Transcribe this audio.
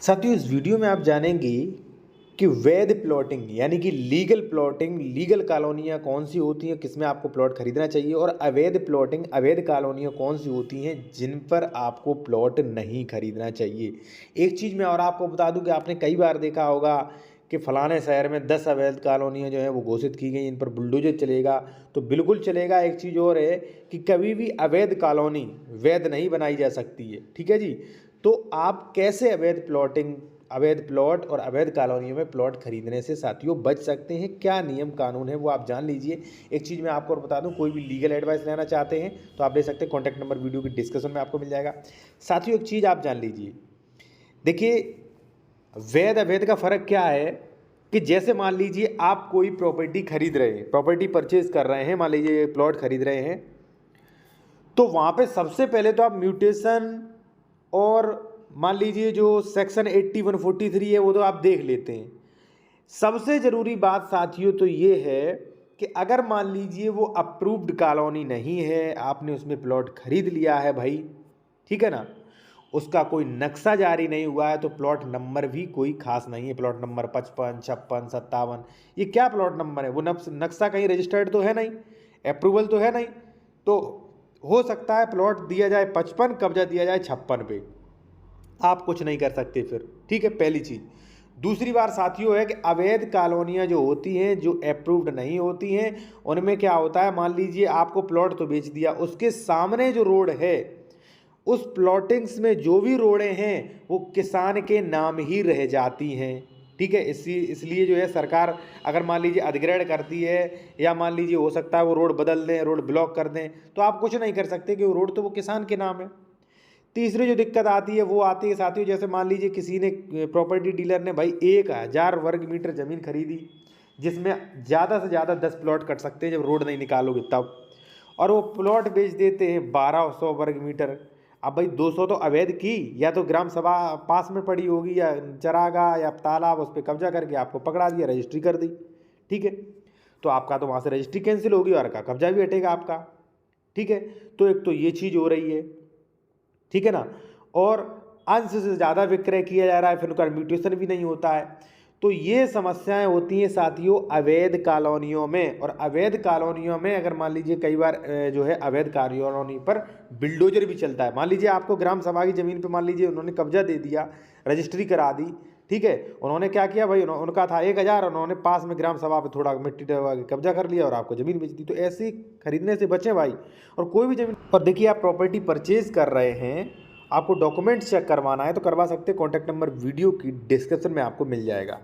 साथियों, इस वीडियो में आप जानेंगे कि वैध प्लॉटिंग यानी कि लीगल प्लॉटिंग, लीगल कॉलोनियाँ कौन सी होती हैं, किसमें आपको प्लॉट खरीदना चाहिए, और अवैध प्लॉटिंग, अवैध कॉलोनियाँ कौन सी होती हैं जिन पर आपको प्लॉट नहीं खरीदना चाहिए। एक चीज़ मैं और आपको बता दूं कि आपने कई बार देखा होगा कि फलाने शहर में 10 अवैध कॉलोनियाँ जो हैं वो घोषित की गई, इन पर बुलडोजर चलेगा। तो बिल्कुल चलेगा। एक चीज़ और है कि कभी भी अवैध कॉलोनी वैध नहीं बनाई जा सकती है। ठीक है जी। तो आप कैसे अवैध प्लॉट और अवैध कॉलोनियों में प्लॉट खरीदने से साथियों बच सकते हैं, क्या नियम कानून है वो आप जान लीजिए। एक चीज़ मैं आपको और बता दूं, कोई भी लीगल एडवाइस लेना चाहते हैं तो आप ले सकते हैं। कॉन्टैक्ट नंबर वीडियो की डिस्क्रिप्शन में आपको मिल जाएगा। साथियों, एक चीज़ आप जान लीजिए, देखिए वैध अवैध का फ़र्क क्या है कि जैसे मान लीजिए आप कोई प्रॉपर्टी खरीद रहे हैं, प्रॉपर्टी परचेज कर रहे हैं, मान लीजिए प्लॉट खरीद रहे हैं, तो वहाँ पे सबसे पहले तो आप म्यूटेशन और मान लीजिए जो सेक्शन 8143 है वो तो आप देख लेते हैं। सबसे ज़रूरी बात साथियों तो ये है कि अगर मान लीजिए वो अप्रूव्ड कॉलोनी नहीं है, आपने उसमें प्लॉट खरीद लिया है भाई, ठीक है ना, उसका कोई नक्शा जारी नहीं हुआ है, तो प्लॉट नंबर भी कोई खास नहीं है। प्लॉट नंबर 55, 56, 57, ये क्या प्लॉट नंबर है? वो नक्शा कहीं रजिस्टर्ड तो है नहीं, अप्रूवल तो है नहीं। तो हो सकता है प्लॉट दिया जाए 55, कब्जा दिया जाए 56 पे, आप कुछ नहीं कर सकते फिर। ठीक है, पहली चीज़। दूसरी बात साथियों है कि अवैध कॉलोनियाँ जो होती हैं, जो अप्रूव्ड नहीं होती हैं, उनमें क्या होता है, मान लीजिए आपको प्लॉट तो बेच दिया, उसके सामने जो रोड है, उस प्लॉटिंग्स में जो भी रोडें हैं वो किसान के नाम ही रह जाती हैं। ठीक है, इसलिए जो है सरकार अगर मान लीजिए अधिग्रहण करती है, या मान लीजिए हो सकता है वो रोड बदल दें, रोड ब्लॉक कर दें, तो आप कुछ नहीं कर सकते कि वो रोड तो वो किसान के नाम है। तीसरी जो दिक्कत आती है वो आती है साथियों, जैसे मान लीजिए किसी ने, प्रॉपर्टी डीलर ने भाई 1000 वर्ग मीटर ज़मीन खरीदी, जिसमें ज़्यादा से ज़्यादा 10 प्लॉट कट सकते हैं जब रोड नहीं निकालोगे तब, और वो प्लॉट बेच देते हैं 1200 वर्ग मीटर। अब भाई 200 तो अवैध की, या तो ग्राम सभा पास में पड़ी होगी, या चरागाह या तालाब, उस पर कब्जा करके आपको पकड़ा दिया, रजिस्ट्री कर दी। ठीक है, तो आपका तो वहाँ से रजिस्ट्री कैंसिल होगी और का कब्जा भी हटेगा आपका। ठीक है, तो एक तो ये चीज़ हो रही है, ठीक है ना, और अंश से ज़्यादा विक्रय किया जा रहा है, फिर उनका म्यूटेशन भी नहीं होता है। तो ये समस्याएं होती हैं साथियों अवैध कॉलोनियों में। और अवैध कॉलोनियों में अगर मान लीजिए कई बार जो है अवैध कॉलोनी पर बिल्डोजर भी चलता है। मान लीजिए आपको ग्राम सभा की ज़मीन पे मान लीजिए उन्होंने कब्जा दे दिया, रजिस्ट्री करा दी, ठीक है, उन्होंने क्या किया भाई, उनका था 1000, उन्होंने पास में ग्राम सभा पे थोड़ा मिट्टी डलवा के कब्जा कर लिया और आपको ज़मीन बेच दी। तो ऐसे खरीदने से बचें भाई। और कोई भी ज़मीन पर देखिए आप प्रॉपर्टी परचेज कर रहे हैं, आपको डॉक्यूमेंट्स चेक करवाना है तो करवा सकते हैं। कॉन्टैक्ट नंबर वीडियो की डिस्क्रिप्शन में आपको मिल जाएगा।